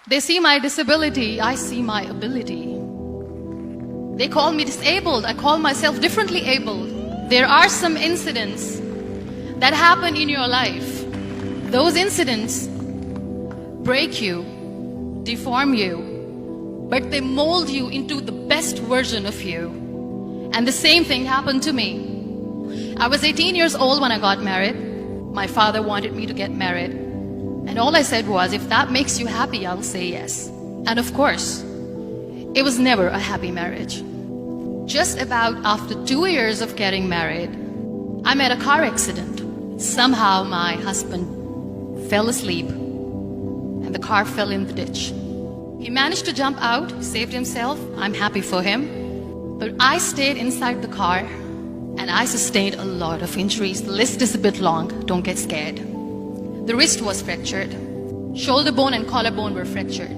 They see my disability, I see my ability. They call me disabled, I call myself differently abled. There are some incidents that happen in your life. Those incidents break you, deform you, but they mold you into the best version of you. And the same thing happened to me. I was 18 years old when I got married. My father wanted me to get married. And all I said was, if that makes you happy, I'll say yes. And of course, it was never a happy marriage. Just about after 2 years of getting married, I met a car accident. Somehow my husband fell asleep and the car fell in the ditch. He managed to jump out, saved himself. I'm happy for him. But I stayed inside the car and I sustained a lot of injuries. The list is a bit long, don't get scared. The wrist was fractured. Shoulder bone and collarbone were fractured.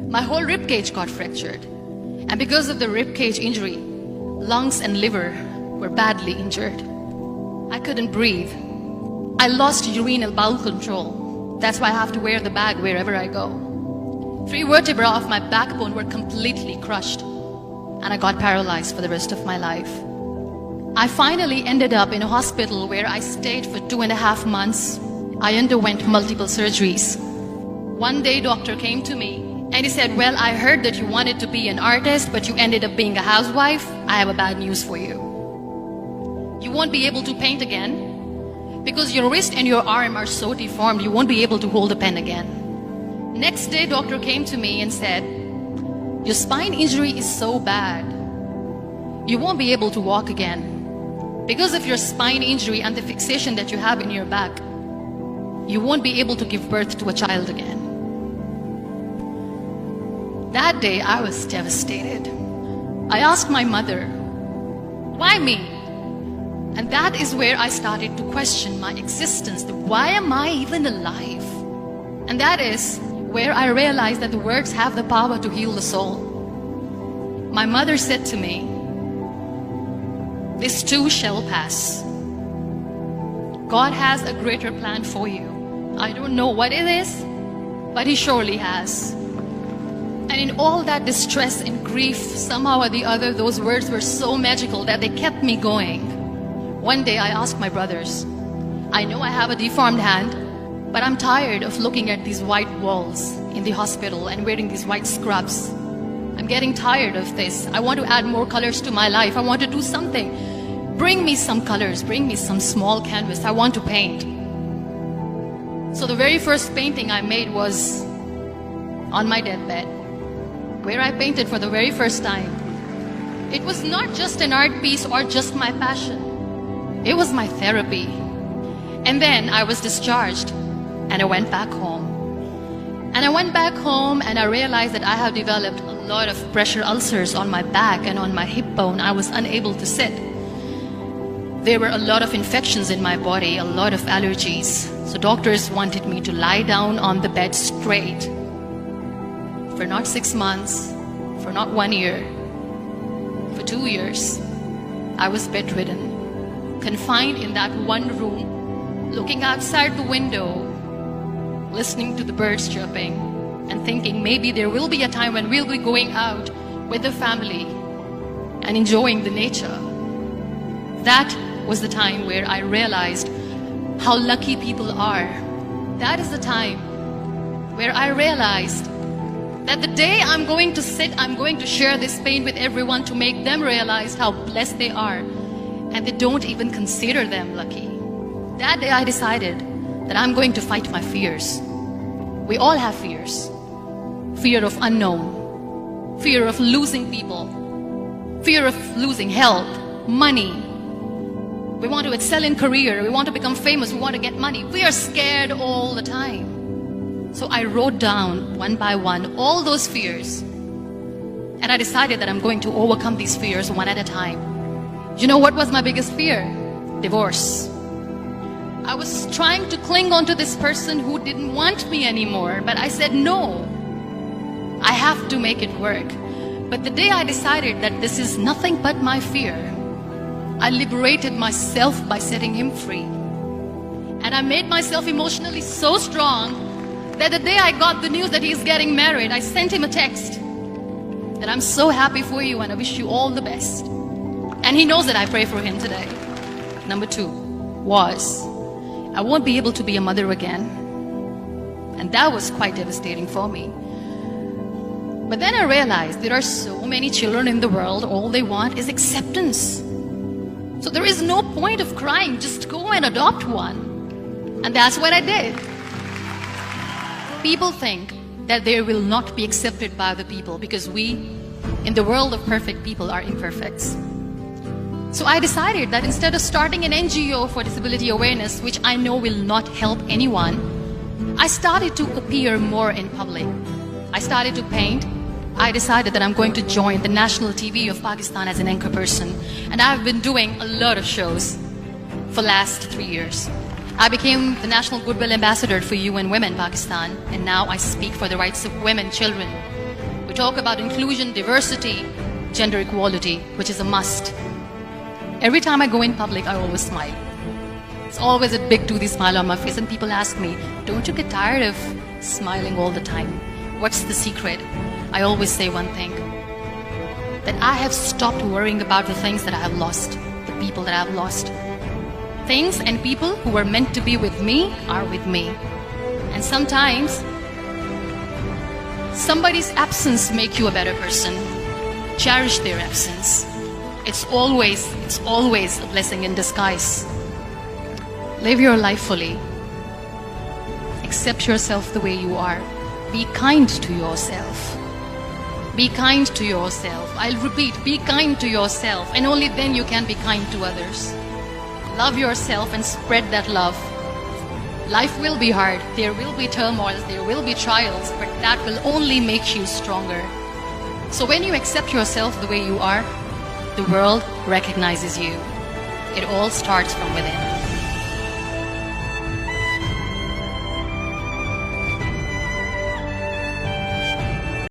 My whole rib cage got fractured. And because of the rib cage injury, lungs and liver were badly injured. I couldn't breathe. I lost urinary bowel control. That's why I have to wear the bag wherever I go. 3 vertebrae of my backbone were completely crushed. And I got paralyzed for the rest of my life. I finally ended up in a hospital where I stayed for 2.5 months. I underwent multiple surgeries. One day, doctor came to me and he said, well, I heard that you wanted to be an artist, but you ended up being a housewife. I have a bad news for you. You won't be able to paint again because your wrist and your arm are so deformed, you won't be able to hold a pen again. Next day, doctor came to me and said, your spine injury is so bad, you won't be able to walk again. Because of your spine injury and the fixation that you have in your back, you won't be able to give birth to a child again. That day, I was devastated. I asked my mother, why me? And that is where I started to question my existence. Why am I even alive? And that is where I realized that the words have the power to heal the soul. My mother said to me, this too shall pass. God has a greater plan for you. I don't know what it is, but He surely has. And in all that distress and grief, somehow or the other, those words were so magical that they kept me going. One day I asked my brothers, I know I have a deformed hand, but I'm tired of looking at these white walls in the hospital and wearing these white scrubs. I'm getting tired of this. I want to add more colors to my life. I want to do something. Bring me some colors. Bring me some small canvas. I want to paint. So the very first painting I made was on my deathbed, where I painted for the very first time. It was not just an art piece or just my passion. It was my therapy. And then I was discharged and I went back home. And I went back home and I realized that I have developed a lot of pressure ulcers on my back and on my hip bone. I was unable to sit. There were a lot of infections in my body, a lot of allergies. So doctors wanted me to lie down on the bed straight for not 6 months, for not 1 year, for 2 years. I was bedridden, confined in that one room, looking outside the window, listening to the birds chirping and thinking maybe there will be a time when we'll be going out with the family and enjoying the nature. That was the time where I realized how lucky people are. That is the time where I realized that the day I'm going to sit, I'm going to share this pain with everyone to make them realize how blessed they are, and they don't even consider them lucky. That day I decided that I'm going to fight my fears. We all have fears. Fear of unknown, fear of losing people, fear of losing health, money. We want to excel in career, we want to become famous, we want to get money. We are scared all the time. So I wrote down one by one all those fears. And I decided that I'm going to overcome these fears one at a time. You know what was my biggest fear? Divorce. I was trying to cling on to this person who didn't want me anymore, but I said no. I have to make it work. But the day I decided that this is nothing but my fear, I liberated myself by setting him free. And I made myself emotionally so strong that the day I got the news that he's getting married, I sent him a text that I'm so happy for you and I wish you all the best. And he knows that I pray for him today. Number 2 was, I won't be able to be a mother again. And that was quite devastating for me. But then I realized there are so many children in the world, all they want is acceptance. So there is no point of crying, just go and adopt one. And that's what I did. People think that they will not be accepted by the people because we, in the world of perfect people, are imperfects. So I decided that instead of starting an NGO for disability awareness, which I know will not help anyone, I started to appear more in public. I started to paint. I decided that I'm going to join the national TV of Pakistan as an anchor person. And I've been doing a lot of shows for the last 3 years. I became the National Goodwill Ambassador for UN Women Pakistan, and now I speak for the rights of women, children. We talk about inclusion, diversity, gender equality, which is a must. Every time I go in public, I always smile. It's always a big toothy smile on my face, and people ask me, don't you get tired of smiling all the time? What's the secret? I always say one thing, that I have stopped worrying about the things that I have lost, the people that I have lost. Things and people who were meant to be with me are with me. And sometimes, somebody's absence makes you a better person. Cherish their absence. It's always a blessing in disguise. Live your life fully. Accept yourself the way you are. Be kind to yourself. Be kind to yourself. I'll repeat, be kind to yourself, and only then you can be kind to others. Love yourself and spread that love. Life will be hard. There will be turmoils, there will be trials, but that will only make you stronger. So when you accept yourself the way you are, the world recognizes you. It all starts from within.